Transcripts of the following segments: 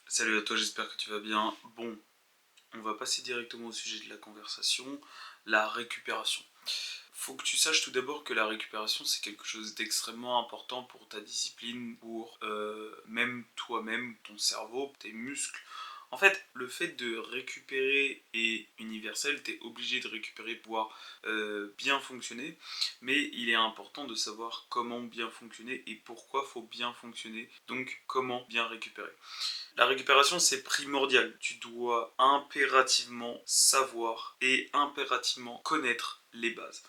Salut à toi, j'espère que tu vas bien. Bon, on va passer directement au sujet de la conversation, la récupération. Faut que tu saches tout d'abord que la récupération c'est quelque chose d'extrêmement important pour ta discipline, pour même toi-même, ton cerveau, tes muscles. En fait, le fait de récupérer est universel, tu es obligé de récupérer pour pouvoir bien fonctionner, mais il est important de savoir comment bien fonctionner et pourquoi faut bien fonctionner, donc comment bien récupérer. La récupération, c'est primordial. Tu dois impérativement savoir et impérativement connaître les bases.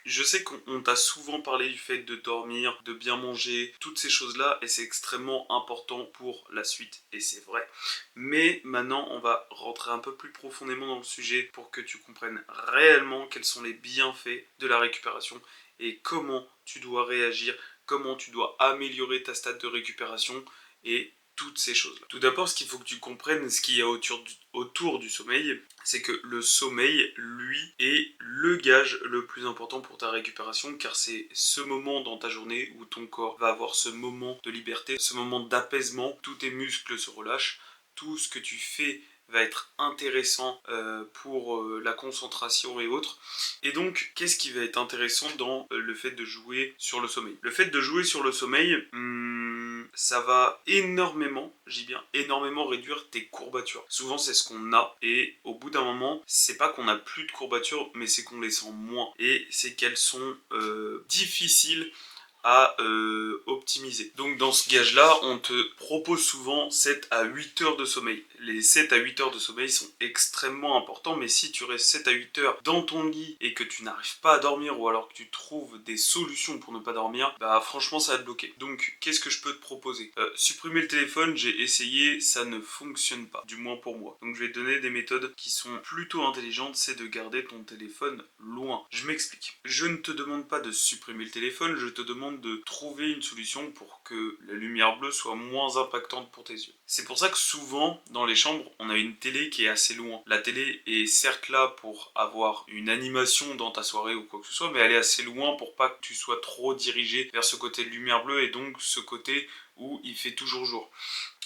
Je sais qu'on t'a souvent parlé du fait de dormir, de bien manger, toutes ces choses-là, et c'est extrêmement important pour la suite, et c'est vrai. Mais maintenant, on va rentrer un peu plus profondément dans le sujet pour que tu comprennes réellement quels sont les bienfaits de la récupération et comment tu dois réagir, comment tu dois améliorer ta stade de récupération et toutes ces choses-là. Tout d'abord, ce qu'il faut que tu comprennes, ce qu'il y a autour du sommeil, c'est que le sommeil, lui, est le gage le plus important pour ta récupération, car c'est ce moment dans ta journée où ton corps va avoir ce moment de liberté, ce moment d'apaisement, tous tes muscles se relâchent, tout ce que tu fais va être intéressant pour la concentration et autres. Et donc, qu'est-ce qui va être intéressant dans le fait de jouer sur le sommeil? Le fait de jouer sur le sommeil, ça va énormément, j'ai bien énormément réduire tes courbatures. Souvent, c'est ce qu'on a, et au bout d'un moment, c'est pas qu'on a plus de courbatures, mais c'est qu'on les sent moins. Et c'est qu'elles sont difficiles à optimiser. Donc dans ce gage-là, on te propose souvent 7 à 8 heures de sommeil. Les 7 à 8 heures de sommeil sont extrêmement importants, mais si tu restes 7 à 8 heures dans ton lit et que tu n'arrives pas à dormir, ou alors que tu trouves des solutions pour ne pas dormir, bah franchement ça va te bloquer. Donc qu'est-ce que je peux te proposer? Supprimer le téléphone, j'ai essayé, ça ne fonctionne pas, du moins pour moi. Donc je vais te donner des méthodes qui sont plutôt intelligentes, c'est de garder ton téléphone loin. Je m'explique. Je ne te demande pas de supprimer le téléphone, je te demande de trouver une solution pour que la lumière bleue soit moins impactante pour tes yeux. C'est pour ça que souvent, dans les chambres, on a une télé qui est assez loin. La télé est certes là pour avoir une animation dans ta soirée ou quoi que ce soit, mais elle est assez loin pour pas que tu sois trop dirigé vers ce côté de lumière bleue et donc ce côté où il fait toujours jour.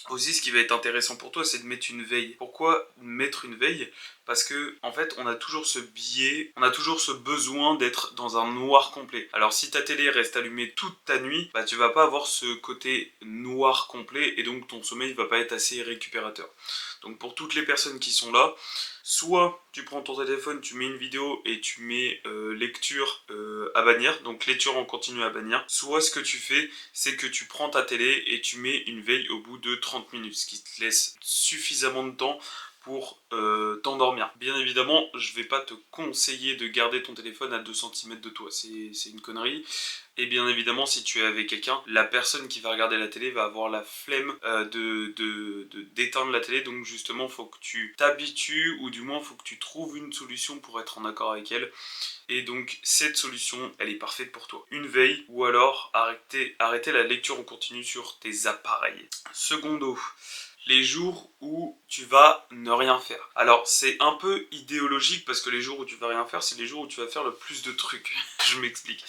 Aussi, ce qui va être intéressant pour toi, c'est de mettre une veille. Pourquoi mettre une veille? Parce que, en fait, on a toujours ce biais, on a toujours ce besoin d'être dans un noir complet. Alors, si ta télé reste allumée toute ta nuit, bah, tu vas pas avoir ce côté noir complet et donc ton sommeil va pas être assez récupérateur. Donc, pour toutes les personnes qui sont là, soit tu prends ton téléphone, tu mets une vidéo et tu mets lecture à bannir, donc lecture en continu à bannir. Soit ce que tu fais, c'est que tu prends ta télé et tu mets une veille au bout de 30 minutes, ce qui te laisse suffisamment de temps pour t'endormir. Bien évidemment, je vais pas te conseiller de garder ton téléphone à 2 cm de toi, c'est une connerie. Et bien évidemment, si tu es avec quelqu'un, la personne qui va regarder la télé va avoir la flemme d'éteindre la télé. Donc justement, faut que tu t'habitues, ou du moins faut que tu trouves une solution pour être en accord avec elle. Et donc cette solution, elle est parfaite pour toi. Une veille, ou alors arrêter la lecture en continu sur tes appareils. Secondo, les jours où tu vas ne rien faire. Alors c'est un peu idéologique parce que les jours où tu vas rien faire, c'est les jours où tu vas faire le plus de trucs. Je m'explique.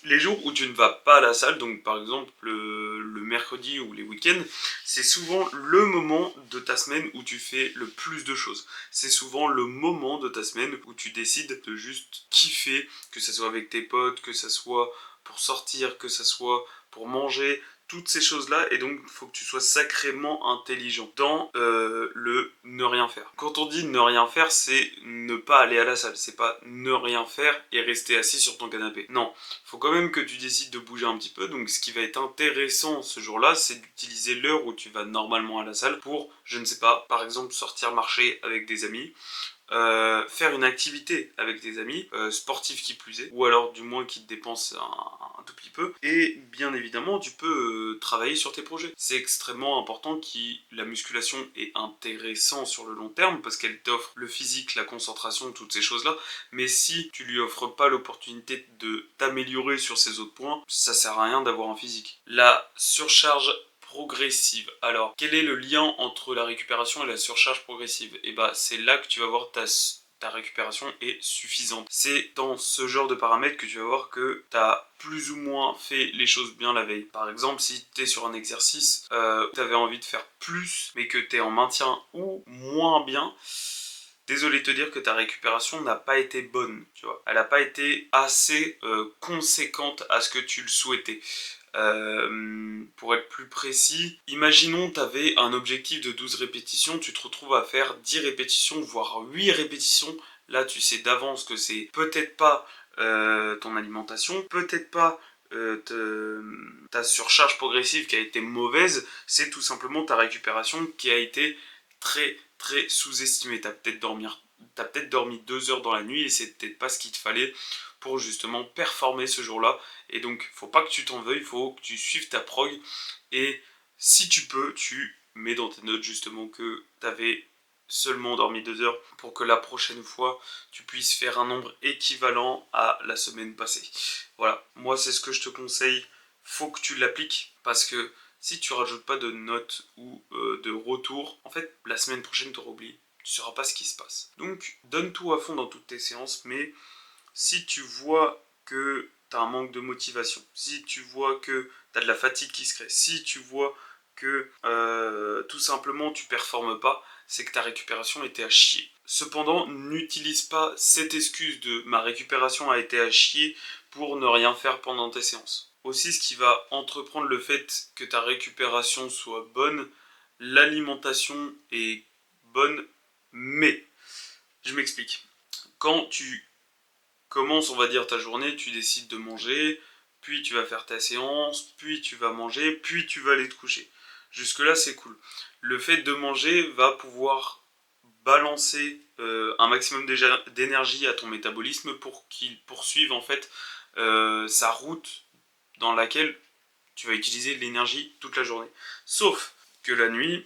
Les jours où tu ne vas pas à la salle, donc par exemple le mercredi ou les week-ends, c'est souvent le moment de ta semaine où tu fais le plus de choses. C'est souvent le moment de ta semaine où tu décides de juste kiffer, que ce soit avec tes potes, que ce soit pour sortir, que ce soit pour manger, toutes ces choses-là, et donc il faut que tu sois sacrément intelligent dans le ne rien faire. Quand on dit ne rien faire, c'est ne pas aller à la salle, c'est pas ne rien faire et rester assis sur ton canapé. Non, il faut quand même que tu décides de bouger un petit peu, donc ce qui va être intéressant ce jour-là, c'est d'utiliser l'heure où tu vas normalement à la salle pour, je ne sais pas, par exemple sortir marcher avec des amis, faire une activité avec des amis, sportive qui plus est, ou alors du moins qui te dépense un tout petit peu, et bien évidemment tu peux travailler sur tes projets. C'est extrêmement important que la musculation est intéressant sur le long terme parce qu'elle t'offre le physique, la concentration, toutes ces choses-là, mais si tu lui offres pas l'opportunité de t'améliorer sur ces autres points, ça sert à rien d'avoir un physique. La surcharge progressive. Alors, quel est le lien entre la récupération et la surcharge progressive? Et bah, c'est là que tu vas voir ta ta récupération est suffisante. C'est dans ce genre de paramètres que tu vas voir que tu as plus ou moins fait les choses bien la veille. Par exemple, si tu es sur un exercice, tu avais envie de faire plus, mais que tu es en maintien ou moins bien, désolé de te dire que ta récupération n'a pas été bonne, tu vois. Elle n'a pas été assez conséquente à ce que tu le souhaitais. Pour être plus précis, imaginons tu avais un objectif de 12 répétitions, tu te retrouves à faire 10 répétitions, voire 8 répétitions. Là, tu sais d'avance que c'est peut-être pas ton alimentation, peut-être pas ta surcharge progressive qui a été mauvaise, c'est tout simplement ta récupération qui a été très très sous-estimée. T'as peut-être dormi 2 heures dans la nuit et c'est peut-être pas ce qu'il te fallait pour justement performer ce jour-là. Et donc, faut pas que tu t'en veuilles, faut que tu suives ta prog. Et si tu peux, tu mets dans tes notes justement que tu avais seulement dormi 2 heures pour que la prochaine fois, tu puisses faire un nombre équivalent à la semaine passée. Voilà, moi c'est ce que je te conseille. Faut que tu l'appliques parce que si tu rajoutes pas de notes ou de retour, en fait, la semaine prochaine, tu auras oublié. Tu ne sauras pas ce qui se passe. Donc, donne tout à fond dans toutes tes séances, mais si tu vois que tu as un manque de motivation, si tu vois que tu as de la fatigue qui se crée, si tu vois que tout simplement tu performes pas, c'est que ta récupération était à chier. Cependant, n'utilise pas cette excuse de ma récupération a été à chier pour ne rien faire pendant tes séances. Aussi, ce qui va entreprendre le fait que ta récupération soit bonne, l'alimentation est bonne, mais je m'explique. Quand tu commences, on va dire, ta journée, tu décides de manger, puis tu vas faire ta séance, puis tu vas manger, puis tu vas aller te coucher. Jusque-là, c'est cool. Le fait de manger va pouvoir balancer un maximum d'énergie à ton métabolisme pour qu'il poursuive en fait sa route dans laquelle tu vas utiliser l'énergie toute la journée. Sauf que la nuit,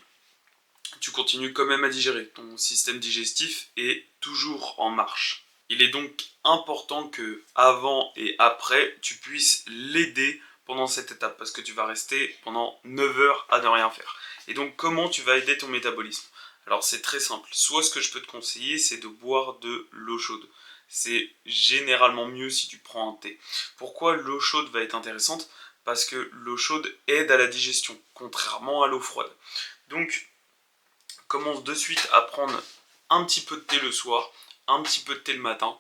tu continues quand même à digérer. Ton système digestif est toujours en marche. Il est donc important que avant et après, tu puisses l'aider pendant cette étape parce que tu vas rester pendant 9 heures à ne rien faire. Et donc comment tu vas aider ton métabolisme? Alors c'est très simple. Soit ce que je peux te conseiller, c'est de boire de l'eau chaude. C'est généralement mieux si tu prends un thé. Pourquoi l'eau chaude va être intéressante? Parce que l'eau chaude aide à la digestion, contrairement à l'eau froide. Donc commence de suite à prendre un petit peu de thé le soir, un petit peu de thé le matin,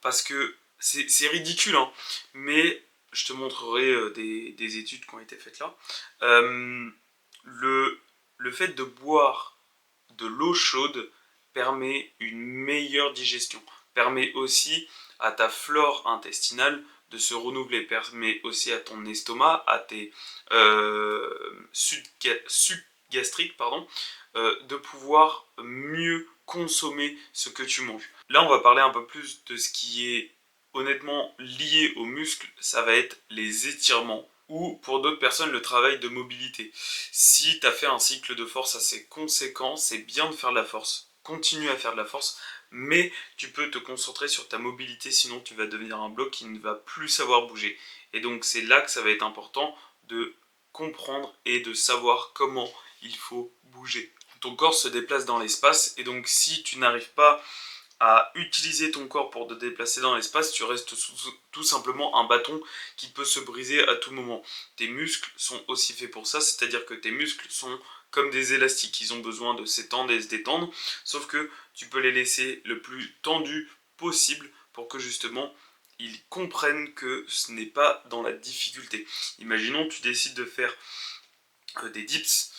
parce que c'est ridicule, hein, mais je te montrerai des études qui ont été faites là. Le fait de boire de l'eau chaude permet une meilleure digestion, permet aussi à ta flore intestinale de se renouveler, permet aussi à ton estomac, à tes sucs gastriques, pardon, de pouvoir mieux consommer ce que tu manges. Là, on va parler un peu plus de ce qui est honnêtement lié aux muscles, ça va être les étirements ou pour d'autres personnes le travail de mobilité. Si tu as fait un cycle de force assez conséquent, c'est bien de faire de la force. Continue à faire de la force, mais tu peux te concentrer sur ta mobilité, sinon tu vas devenir un bloc qui ne va plus savoir bouger. Et donc c'est là que ça va être important de comprendre et de savoir comment il faut bouger. Ton corps se déplace dans l'espace et donc si tu n'arrives pas à utiliser ton corps pour te déplacer dans l'espace, tu restes tout simplement un bâton qui peut se briser à tout moment. Tes muscles sont aussi faits pour ça, c'est-à-dire que tes muscles sont comme des élastiques, ils ont besoin de s'étendre et se détendre, sauf que tu peux les laisser le plus tendus possible pour que justement ils comprennent que ce n'est pas dans la difficulté. Imaginons tu décides de faire des dips,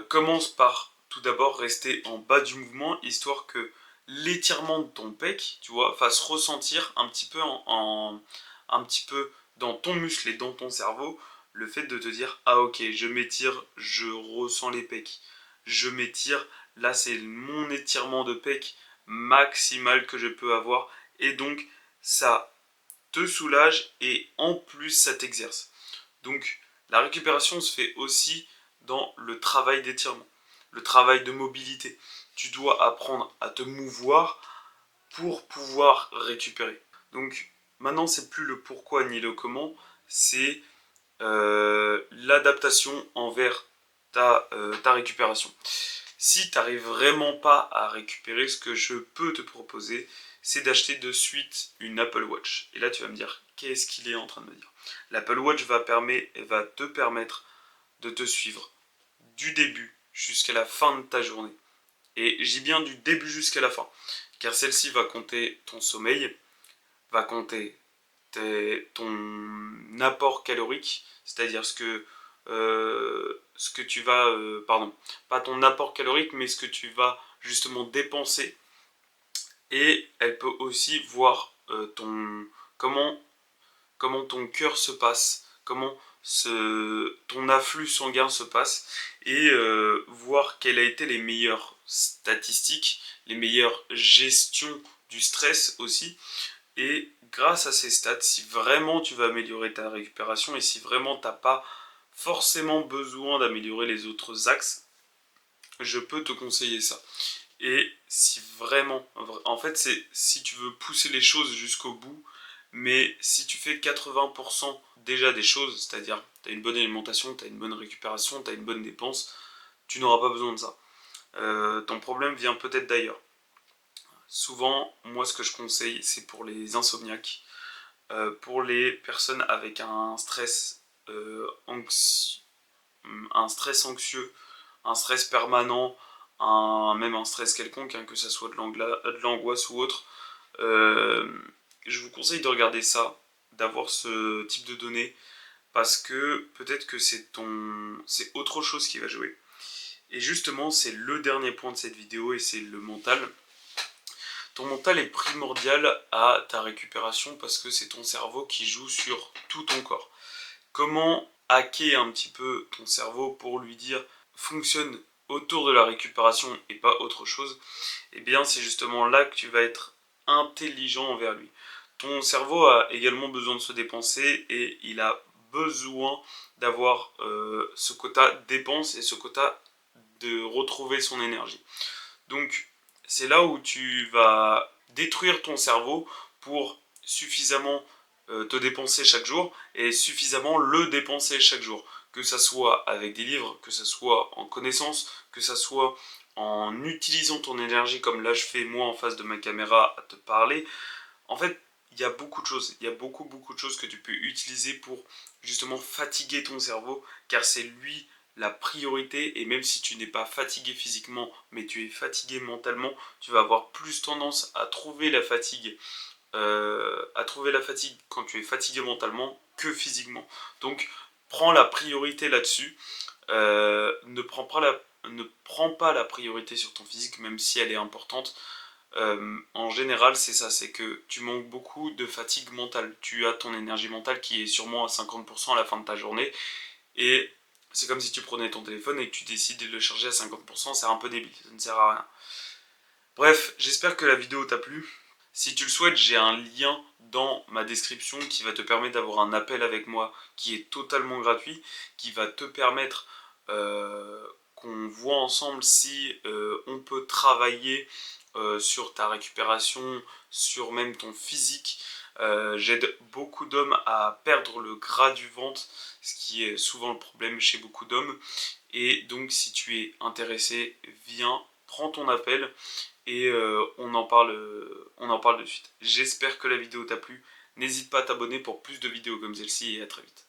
commence par tout d'abord rester en bas du mouvement, histoire que l'étirement de ton pec, tu vois, fasse ressentir un petit peu un petit peu dans ton muscle et dans ton cerveau le fait de te dire ah ok je m'étire, je ressens les pecs, je m'étire, là c'est mon étirement de pec maximal que je peux avoir et donc ça te soulage et en plus ça t'exerce. Donc la récupération se fait aussi dans le travail d'étirement, le travail de mobilité. Tu dois apprendre à te mouvoir pour pouvoir récupérer. Donc maintenant, c'est plus le pourquoi ni le comment, c'est l'adaptation envers ta récupération. Si tu n'arrives vraiment pas à récupérer, ce que je peux te proposer, c'est d'acheter de suite une Apple Watch. Et là, tu vas me dire, qu'est-ce qu'il est en train de me dire? L'Apple Watch va te permettre de te suivre du début jusqu'à la fin de ta journée. Et j'ai bien du début jusqu'à la fin. Car celle-ci va compter ton sommeil, va compter ton apport calorique, c'est-à-dire ce que tu vas, pardon, pas ton apport calorique, mais ce que tu vas justement dépenser. Et elle peut aussi voir comment ton cœur se passe, comment ton afflux sanguin se passe, et voir quelles a été les meilleures statistiques, les meilleures gestions du stress aussi. Et grâce à ces stats, si vraiment tu vas améliorer ta récupération et si vraiment tu n'as pas forcément besoin d'améliorer les autres axes, je peux te conseiller ça. Et si vraiment, en fait, c'est si tu veux pousser les choses jusqu'au bout, mais si tu fais 80% déjà des choses, c'est-à-dire tu as une bonne alimentation, tu as une bonne récupération, tu as une bonne dépense, tu n'auras pas besoin de ça. Ton problème vient peut-être d'ailleurs. Souvent, moi ce que je conseille, c'est pour les insomniaques, pour les personnes avec un stress anxieux, un stress permanent, même un stress quelconque, hein, que ce soit de l'angoisse ou autre. Euh, je vous conseille de regarder ça, d'avoir ce type de données, parce que peut-être que c'est autre chose qui va jouer. Et justement, c'est le dernier point de cette vidéo, et c'est le mental. Ton mental est primordial à ta récupération parce que c'est ton cerveau qui joue sur tout ton corps. Comment hacker un petit peu ton cerveau pour lui dire fonctionne autour de la récupération et pas autre chose? Eh bien, c'est justement là que tu vas être intelligent envers lui. Ton cerveau a également besoin de se dépenser et il a besoin d'avoir ce quota dépense et ce quota de retrouver son énergie. Donc, c'est là où tu vas détruire ton cerveau pour suffisamment te dépenser chaque jour et suffisamment le dépenser chaque jour. Que ça soit avec des livres, que ça soit en connaissances, que ça soit en utilisant ton énergie comme là je fais moi en face de ma caméra à te parler. En fait, il y a beaucoup de choses, il y a beaucoup de choses que tu peux utiliser pour justement fatiguer ton cerveau, car c'est lui la priorité, et même si tu n'es pas fatigué physiquement, mais tu es fatigué mentalement, tu vas avoir plus tendance à trouver la fatigue quand tu es fatigué mentalement que physiquement. Donc, prends la priorité là-dessus. Ne prends pas la priorité sur ton physique, même si elle est importante. En général, c'est ça, c'est que tu manques beaucoup de fatigue mentale. Tu as ton énergie mentale qui est sûrement à 50% à la fin de ta journée. Et c'est comme si tu prenais ton téléphone et que tu décides de le charger à 50%, c'est un peu débile, ça ne sert à rien. Bref, j'espère que la vidéo t'a plu. Si tu le souhaites, j'ai un lien dans ma description qui va te permettre d'avoir un appel avec moi qui est totalement gratuit, qui va te permettre qu'on voit ensemble si on peut travailler sur ta récupération, sur même ton physique. J'aide beaucoup d'hommes à perdre le gras du ventre, ce qui est souvent le problème chez beaucoup d'hommes. Et donc si tu es intéressé, viens, prends ton appel et on en parle de suite. J'espère que la vidéo t'a plu. N'hésite pas à t'abonner pour plus de vidéos comme celle-ci et à très vite.